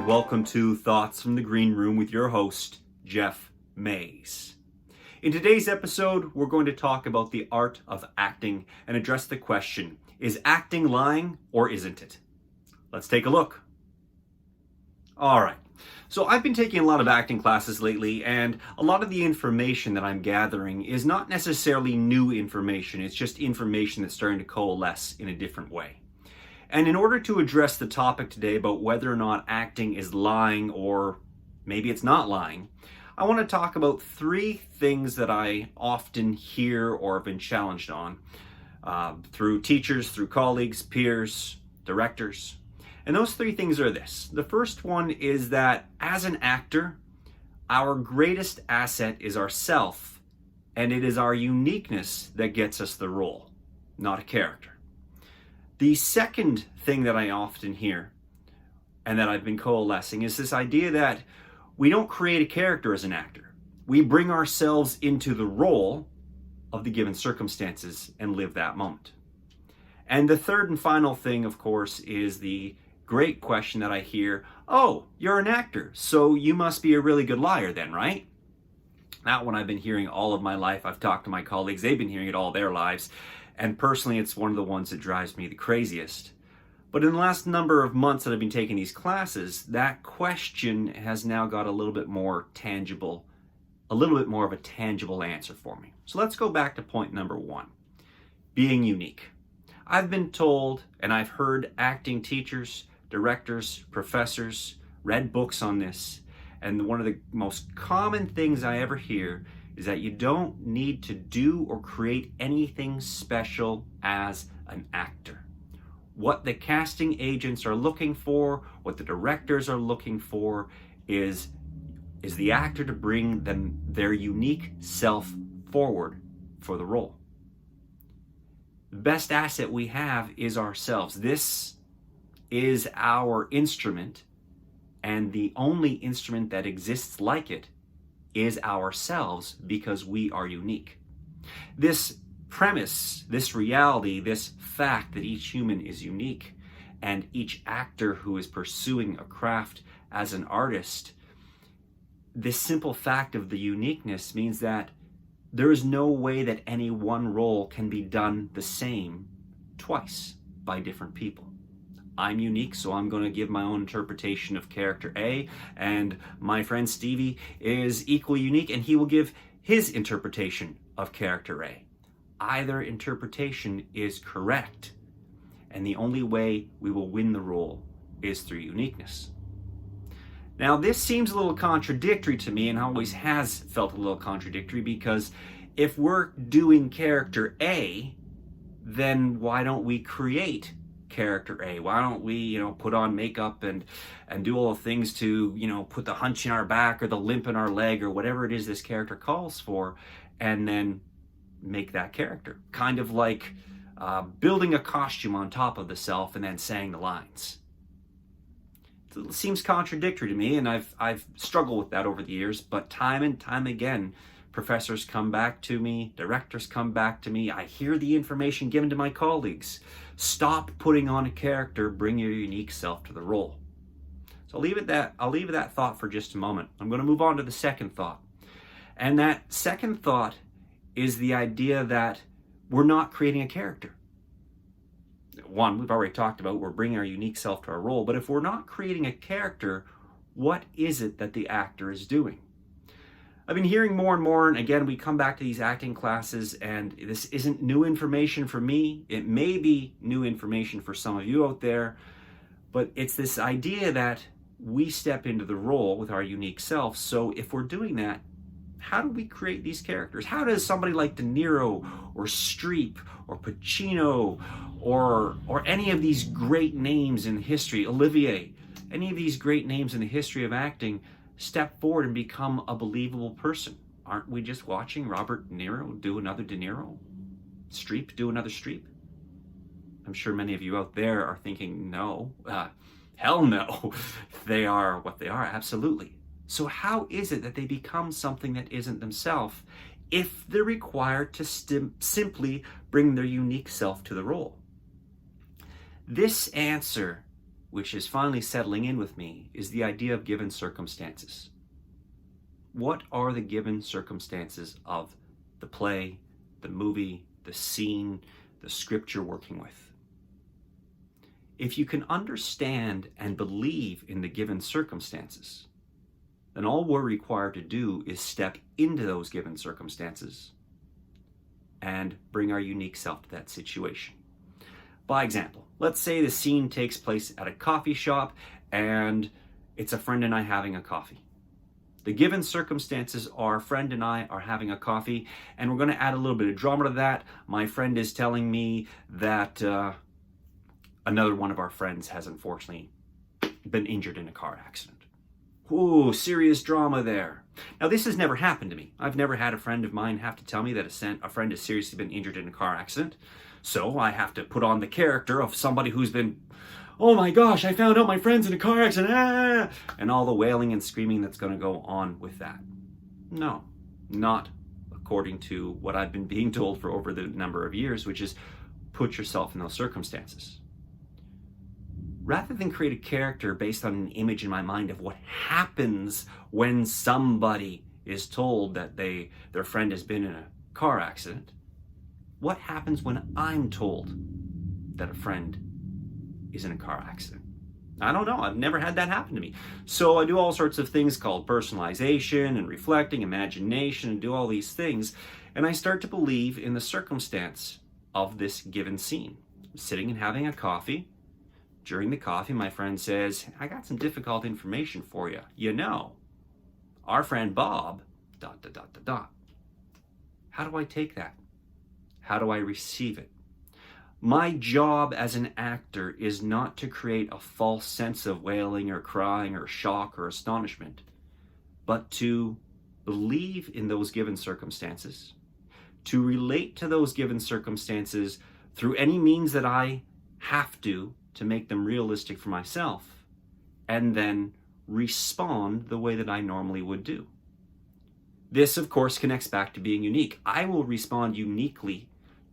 welcome to Thoughts from the Green Room with your host, Geoff Mays. In today's episode, we're going to talk about the art of acting and address the question, is acting lying or isn't it? Let's take a look. All right. So I've been taking a lot of acting classes lately, and a lot of the information that I'm gathering is not necessarily new information. It's just information that's starting to coalesce in a different way. And in order to address the topic today about whether or not acting is lying or maybe it's not lying, I want to talk about three things that I often hear or have been challenged on through teachers, through colleagues, peers, directors. And those three things are this. The first one is that as an actor, our greatest asset is ourself, and it is our uniqueness that gets us the role, not a character. The second thing that I often hear, and that I've been coalescing, is this idea that we don't create a character as an actor. We bring ourselves into the role of the given circumstances and live that moment. And the third and final thing, of course, is the great question that I hear, oh, you're an actor, so you must be a really good liar then, right? That one I've been hearing all of my life. I've talked to my colleagues, they've been hearing it all their lives. And personally, it's one of the ones that drives me the craziest. But in the last number of months that I've been taking these classes, that question has now got a little bit more tangible, a little bit more of a tangible answer for me. So let's go back to point number one, being unique. I've been told, and I've heard acting teachers, directors, professors, read books on this, and one of the most common things I ever hear is that you don't need to do or create anything special as an actor. What the casting agents are looking for, what the directors are looking for, is the actor to bring their unique self forward for the role. The best asset we have is ourselves. This is our instrument, and the only instrument that exists like it is ourselves because we are unique. This premise, this reality, this fact that each human is unique and each actor who is pursuing a craft as an artist, this simple fact of the uniqueness means that there is no way that any one role can be done the same twice by different people. I'm unique, so I'm going to give my own interpretation of character A, and my friend Stevie is equally unique, and he will give his interpretation of character A. Either interpretation is correct, and the only way we will win the role is through uniqueness. Now, this seems a little contradictory to me, and always has felt a little contradictory, because if we're doing character A, then why don't we create character A? Why don't we, put on makeup and do all the things to, put the hunch in our back or the limp in our leg or whatever it is this character calls for, and then make that character. Kind of like building a costume on top of the self and then saying the lines. It seems contradictory to me, and I've struggled with that over the years, but time and time again, professors come back to me, directors come back to me, I hear the information given to my colleagues. Stop putting on a character, bring your unique self to the role. So I'll leave it that thought for just a moment. I'm going to move on to the second thought. And that second thought is the idea that we're not creating a character. One, we've already talked about, we're bringing our unique self to our role, but if we're not creating a character, what is it that the actor is doing? I've been hearing more and more, and again, we come back to these acting classes, and this isn't new information for me. It may be new information for some of you out there, but it's this idea that we step into the role with our unique self. So if we're doing that, how do we create these characters? How does somebody like De Niro or Streep or Pacino or any of these great names in history, Olivier, any of these great names in the history of acting, step forward and become a believable person? Aren't we just watching Robert De Niro do another De Niro? Streep do another Streep? I'm sure many of you out there are thinking, no, hell no. They are what they are, absolutely. So how is it that they become something that isn't themselves if they're required to simply bring their unique self to the role? This answer which is finally settling in with me, is the idea of given circumstances. What are the given circumstances of the play, the movie, the scene, the script you're working with? If you can understand and believe in the given circumstances, then all we're required to do is step into those given circumstances and bring our unique self to that situation. By example, let's say the scene takes place at a coffee shop and it's a friend and I having a coffee. The given circumstances are a friend and I are having a coffee, and we're going to add a little bit of drama to that. My friend is telling me that another one of our friends has unfortunately been injured in a car accident. Ooh, serious drama there. Now, this has never happened to me. I've never had a friend of mine have to tell me that a friend has seriously been injured in a car accident. So I have to put on the character of somebody who's been, oh my gosh, I found out my friend's in a car accident, and all the wailing and screaming that's going to go on with that. No, not according to what I've been being told for over the number of years, which is put yourself in those circumstances. Rather than create a character based on an image in my mind of what happens when somebody is told that their friend has been in a car accident, what happens when I'm told that a friend is in a car accident? I don't know. I've never had that happen to me. So I do all sorts of things called personalization and reflecting, imagination, and do all these things. And I start to believe in the circumstance of this given scene. I'm sitting and having a coffee. During the coffee, my friend says, I got some difficult information for you. You know, our friend Bob, ... How do I take that? How do I receive it? My job as an actor is not to create a false sense of wailing or crying or shock or astonishment, but to believe in those given circumstances, to relate to those given circumstances through any means that I have to make them realistic for myself, and then respond the way that I normally would do. This, of course, connects back to being unique. I will respond uniquely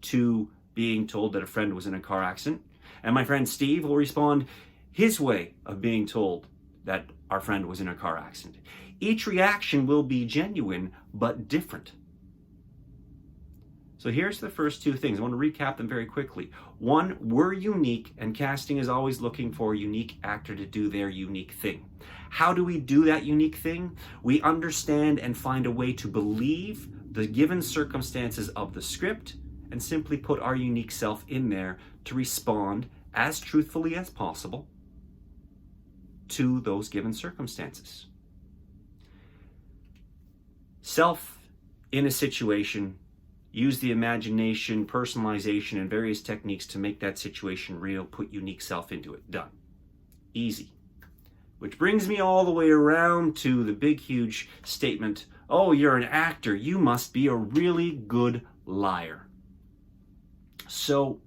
to being told that a friend was in a car accident, and my friend Steve will respond his way of being told that our friend was in a car accident. Each reaction will be genuine, but different. So here's the first two things. I want to recap them very quickly. One, we're unique, and casting is always looking for a unique actor to do their unique thing. How do we do that unique thing? We understand and find a way to believe the given circumstances of the script and simply put our unique self in there to respond as truthfully as possible to those given circumstances. Self in a situation, use the imagination, personalization, and various techniques to make that situation real, put unique self into it. Done. Easy. Which brings me all the way around to the big, huge statement, oh, you're an actor, you must be a really good liar. So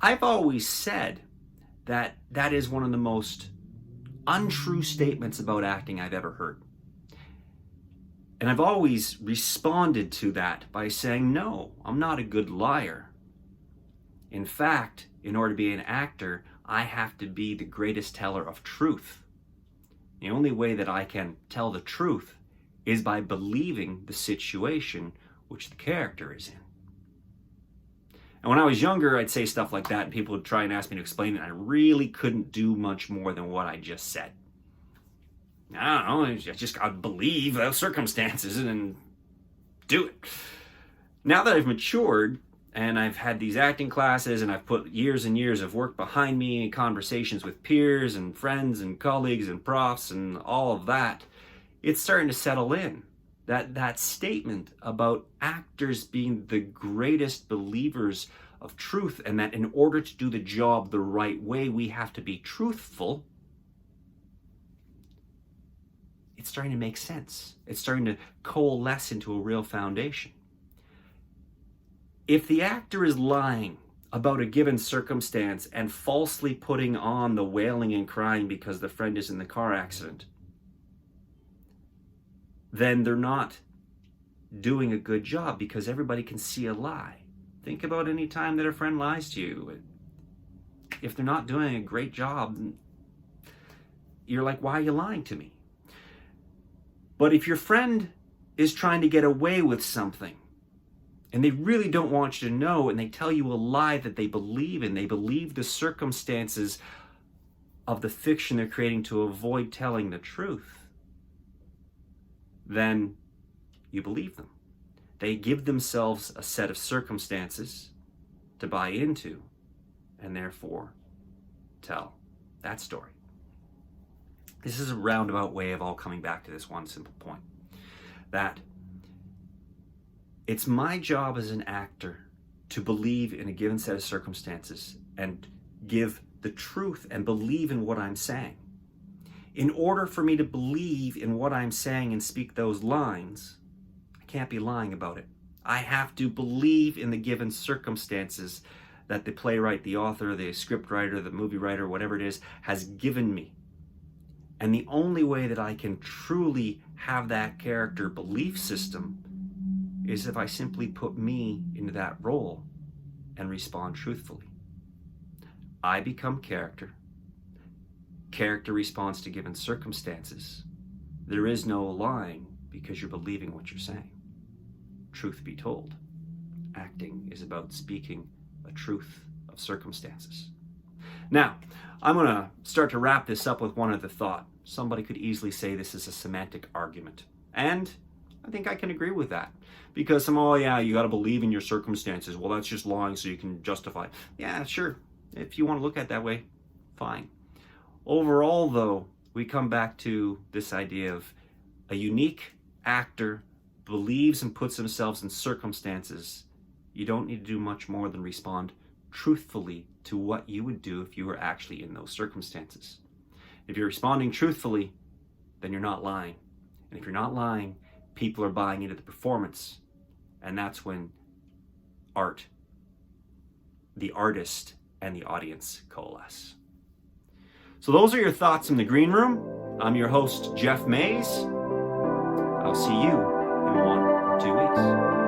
I've always said that that is one of the most untrue statements about acting I've ever heard. And I've always responded to that by saying, no, I'm not a good liar. In fact, in order to be an actor, I have to be the greatest teller of truth. The only way that I can tell the truth is by believing the situation which the character is in. And when I was younger, I'd say stuff like that, and people would try and ask me to explain it, and I really couldn't do much more than what I just said. I don't know, I just got to believe those circumstances and do it. Now that I've matured, and I've had these acting classes, and I've put years and years of work behind me, and conversations with peers and friends and colleagues and profs and all of that, it's starting to settle in. That statement about actors being the greatest believers of truth, and that in order to do the job the right way, we have to be truthful, it's starting to make sense. It's starting to coalesce into a real foundation. If the actor is lying about a given circumstance and falsely putting on the wailing and crying because the friend is in the car accident, then they're not doing a good job, because everybody can see a lie. Think about any time that a friend lies to you. If they're not doing a great job, you're like, why are you lying to me? But if your friend is trying to get away with something and they really don't want you to know, and they tell you a lie that they believe in, they believe the circumstances of the fiction they're creating to avoid telling the truth, then you believe them. They give themselves a set of circumstances to buy into and therefore tell that story. This is a roundabout way of all coming back to this one simple point, that it's my job as an actor to believe in a given set of circumstances and give the truth and believe in what I'm saying. In order for me to believe in what I'm saying and speak those lines, I can't be lying about it. I have to believe in the given circumstances that the playwright, the author, the script writer, the movie writer, whatever it is, has given me. And the only way that I can truly have that character belief system is if I simply put me into that role and respond truthfully. I become character. Character responds to given circumstances. There is no lying because you're believing what you're saying. Truth be told, acting is about speaking a truth of circumstances. Now, I'm going to start to wrap this up with one other thought. Somebody could easily say this is a semantic argument. And I think I can agree with that. Because oh yeah, you got to believe in your circumstances. Well, that's just lying so you can justify it. Yeah, sure. If you want to look at it that way, fine. Overall, though, we come back to this idea of a unique actor believes and puts themselves in circumstances. You don't need to do much more than respond truthfully to what you would do if you were actually in those circumstances. If you're responding truthfully, then you're not lying. And if you're not lying, people are buying into the performance. And that's when art, the artist, and the audience coalesce. So those are your thoughts in the green room. I'm your host, Geoff Mays. I'll see you in 1 or 2 weeks.